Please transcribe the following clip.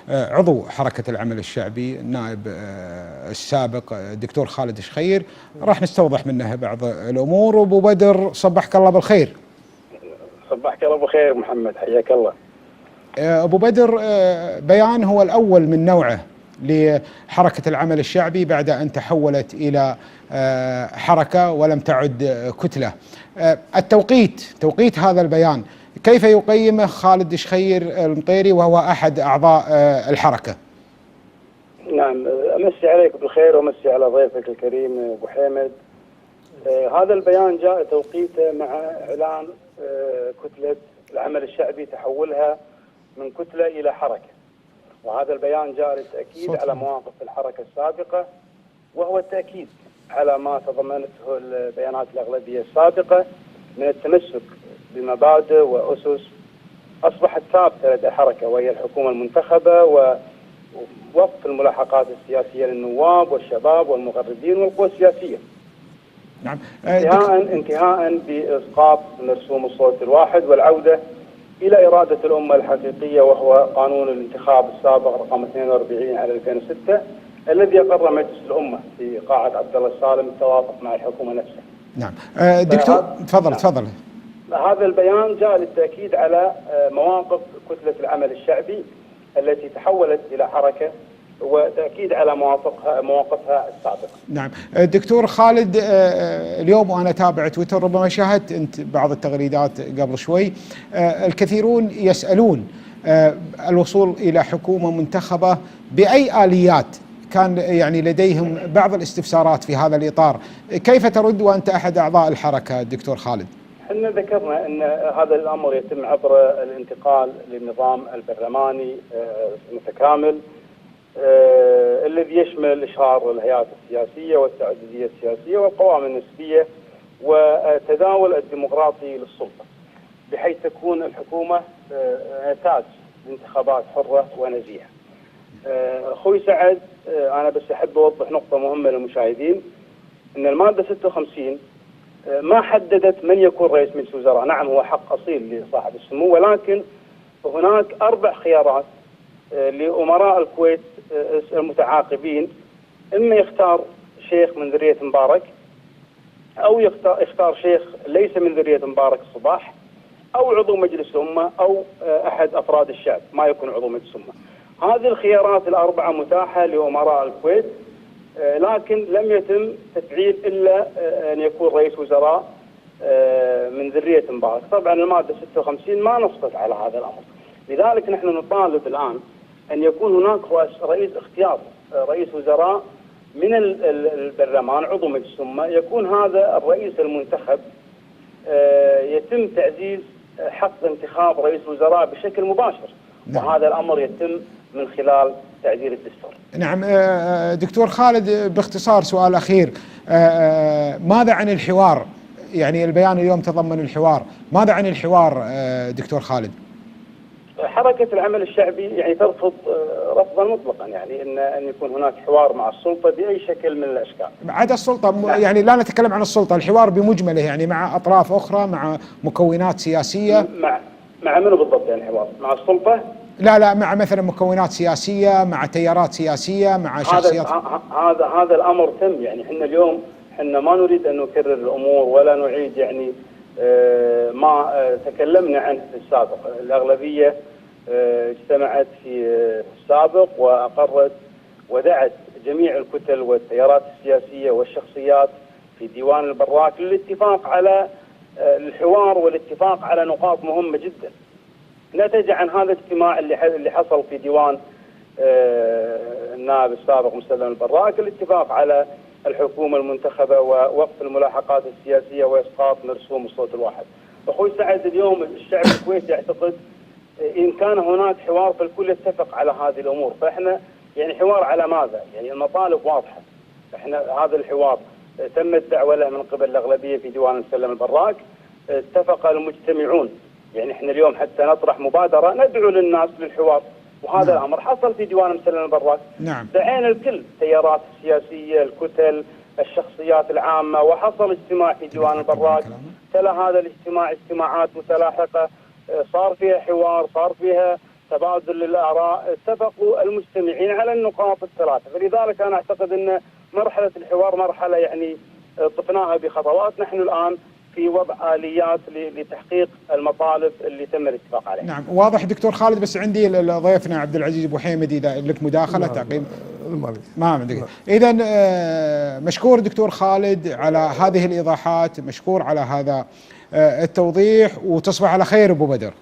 عضو حركة العمل الشعبي النائب السابق الدكتور خالد شخير، راح نستوضح منه بعض الأمور. وأبو بدر صبحك الله بالخير. صبحك الله بالخير محمد، حياك الله. أبو بدر، بيان هو الأول من نوعه لحركة العمل الشعبي بعد أن تحولت إلى حركة ولم تعد كتلة. توقيت هذا البيان كيف يقيمه خالد شخير المطيري وهو أحد أعضاء الحركة؟ نعم، أمسي عليك بالخير وأمسي على ضيفك الكريم أبو حامد. هذا البيان جاء توقيته مع إعلان كتلة العمل الشعبي تحولها من كتلة إلى حركة، وهذا البيان جاء للتأكيد على مواقف الحركة السابقة، وهو التأكيد على ما تضمنته البيانات الأغلبية السابقة من التمسك بمبادئ وأسس أصبحت ثابتة لدى الحركة، وهي الحكومة المنتخبة ووقف الملاحقات السياسية للنواب والشباب والمغردين والقوى السياسية. نعم. انتهاء بإسقاط مرسوم الصوت الواحد والعودة إلى إرادة الأمة الحقيقية، وهو قانون الانتخاب السابق رقم 42 على 2006 الذي أقر مجلس الأمة في قاعة عبد الله السالم بالتوافق مع الحكومة نفسها. نعم. دكتور تفضل. هذا البيان جاء للتأكيد على مواقف كتلة العمل الشعبي التي تحولت إلى حركة، وتأكيد على مواقفها السابقة. نعم. دكتور خالد، اليوم وأنا تابع تويتر ربما شاهدت أنت بعض التغريدات قبل شوي، الكثيرون يسألون الوصول إلى حكومة منتخبة بأي آليات، كان يعني لديهم بعض الاستفسارات في هذا الإطار. كيف ترد وأنت أحد أعضاء الحركة دكتور خالد؟ احنا ذكرنا أن هذا الأمر يتم عبر الانتقال للنظام البرلماني المتكامل الذي يشمل إشهار الهيئات السياسية والتعددية السياسية والقوائم النسبية وتداول الديمقراطي للسلطة، بحيث تكون الحكومة نتاج لانتخابات حرة ونزيهة. أخوي سعد، أنا بس أحب أوضح نقطة مهمة للمشاهدين، أن المادة 56 ما حددت من يكون رئيس مجلس الوزراء. نعم، هو حق أصيل لصاحب السمو، ولكن هناك 4 خيارات لأمراء الكويت المتعاقبين: إما يختار شيخ من ذرية مبارك، أو يختار شيخ ليس من ذرية مبارك الصباح، أو عضو مجلس الأمة، أو أحد أفراد الشعب ما يكون عضو مجلس الأمة. هذه الخيارات ال4 متاحة لأمراء الكويت، لكن لم يتم تفعيل إلا أن يكون رئيس وزراء من ذرية مبارك. طبعا المادة 56 ما نصت على هذا الأمر، لذلك نحن نطالب الآن أن يكون هناك رئيس اختيار رئيس وزراء من البرلمان عضو مجلس الأمة، يكون هذا الرئيس المنتخب يتم تعزيز حق انتخاب رئيس وزراء بشكل مباشر. نعم. وهذا الأمر يتم من خلال تعديل الدستور. نعم. دكتور خالد، باختصار سؤال أخير، ماذا عن الحوار؟ يعني البيان اليوم تضمن الحوار، ماذا عن الحوار دكتور خالد؟ حركة العمل الشعبي يعني ترفض رفضا مطلقا، يعني أن يكون هناك حوار مع السلطة بأي شكل من الأشكال. عدا السلطة، يعني لا نتكلم عن السلطة، الحوار بمجمله يعني مع أطراف أخرى، مع مكونات سياسية. مع منو بالضبط يعني حوار؟ مع السلطة؟ لا، مع مثلا مكونات سياسية، مع تيارات سياسية، مع شخصيات. هذا الأمر تم. يعني احنا اليوم ما نريد أن نكرر الأمور ولا نعيد يعني ما تكلمنا عنه في السابق. الأغلبية اجتمعت في السابق وأقرت ودعت جميع الكتل والتيارات السياسية والشخصيات في ديوان البراك للاتفاق على الحوار والاتفاق على نقاط مهمة جدا. نتج عن هذا الاجتماع اللي حصل في ديوان النائب السابق مسلم البراك الاتفاق على الحكومة المنتخبة ووقف الملاحقات السياسية وإسقاط مرسوم الصوت الواحد. أخوي سعد، اليوم الشعب الكويتي يعتقد إن كان هناك حوار فالكل يتفق على هذه الأمور، فإحنا يعني حوار على ماذا؟ يعني المطالب واضحة. إحنا هذا الحوار تم الدعوة له من قبل الأغلبية في ديوان مسلم البراك، اتفق المجتمعون. يعني إحنا اليوم حتى نطرح مبادرة ندعو للناس للحوار، وهذا الأمر حصل في ديوان مسلم البراك. نعم. دعينا الكل، التيارات السياسية، الكتل، الشخصيات العامة، وحصل اجتماع في ديوان البراك. تلا هذا الاجتماع اجتماعات متلاحقة، صار فيها حوار، صار فيها تبادل الآراء، اتفقوا المجتمعين على النقاط الثلاثة. فلذلك أنا أعتقد أن مرحلة الحوار مرحلة يعني طفناها بخطوات. نحن الآن في وضع آليات لتحقيق المطالب اللي تم الاتفاق عليها. نعم واضح دكتور خالد، بس عندي ضيفنا عبد العزيز ابو حيمد اذا لك مداخله تعقيب. ما عندك. اذا مشكور دكتور خالد على هذه الايضاحات، مشكور على هذا التوضيح، وتصبح على خير ابو بدر.